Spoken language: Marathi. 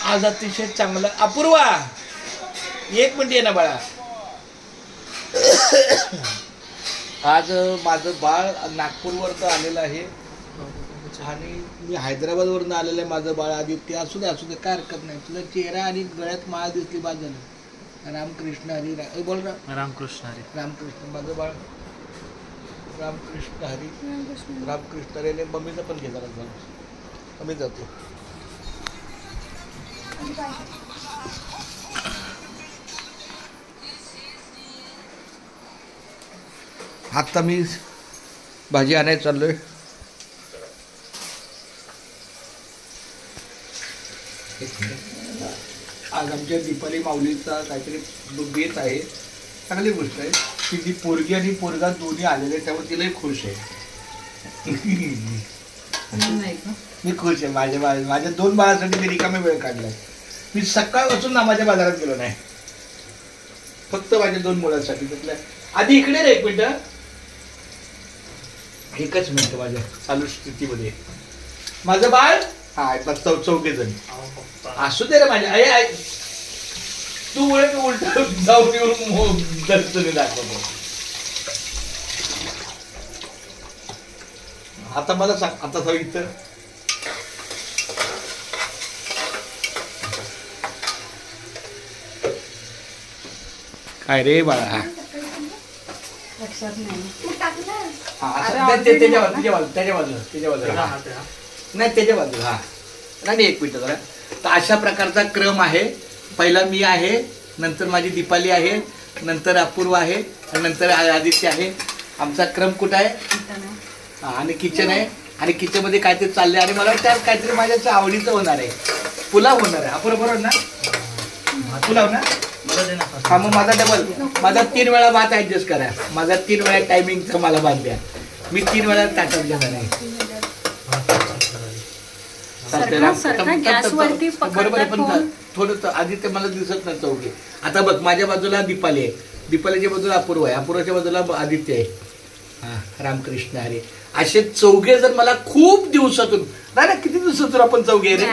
आज अतिशय चांगलं. अपूर्वा एक मिनिट ये ना बाळा. आज माझं बाळ नागपूरवरनं आलेलं आहे आणि मी हैदराबादवरून आलेलं आहे. माझं बाळ आदित्य. असू दे काय हरकत नाही. तुझा चेहरा आणि गळ्यात माळ दिसली बाद झालं. रामकृष्ण हरी बोल रामकृष्ण हरी. रामकृष्ण माझं बाळ रामकृष्ण हरी रामकृष्ण हरी. मम्मीचं पण घे जरा आम्ही जातो. आता मी भाजी आणायला चाललोय. आज आमच्या दीपाली माऊलीचा काहीतरी बेत आहे. चांगली गोष्ट आहे. तिची पोरगी आणि पोरगा दोन्ही आलेले त्यामुळे तिलाही खुश आहे. मी खुश आहे. माझ्या 2 बाळासाठी मी रिकामे वेळ काढलाय. मी सकाळपासून नामाच्या बाजारात गेलो नाही. फक्त माझ्या 2 मुलांसाठी. त्यातल्या आधी इकडे रे 1 मिनिट. एकच मिनिट माझ्या चालू स्थितीमध्ये. माझं बाळ हा बस 4 जण असू दे रे माझ्या. आई तू उलट जाऊन येऊन दर्शनी दाखवतो. आता मला सांग आता जाऊ इथं काय रे बाळा. हा त्याच्या बाजूला नाही त्याच्या बाजूला. हा नाही 1 मिनिट जरा. तर अशा प्रकारचा क्रम आहे. पहिला मी आहे, नंतर माझी दीपाली आहे, नंतर अपूर्वा आहे आणि नंतर आदित्य आहे. आमचा क्रम कुठं आहे आणि किचन आहे. आणि किचनमध्ये काहीतरी चाललंय आणि मला त्यात काहीतरी माझ्या आवडीचं होणार आहे. पुलाव होणार आहे. अपूर्वा बरोबर ना. पुलाव ना. हा मग माझा 3 वेळा भात ऍडजस्ट करा. माझा 3 वेळा टायमिंगचा मला भात द्या. मी 3 वेळा ताटात घेणार आहे. बरोबर आहे. पण थोडं आधी ते मला दिसत नाही चौघे. आता बघ माझ्या बाजूला दीपाली आहे, दीपालीच्या बाजूला अपूर्वा आहे, अपूर्वाच्या बाजूला आदित्य आहे. हा रामकृष्ण हरी. असे 4 जर मला खूप दिवसातून नाही किती दिवसातून आपण 4 रे.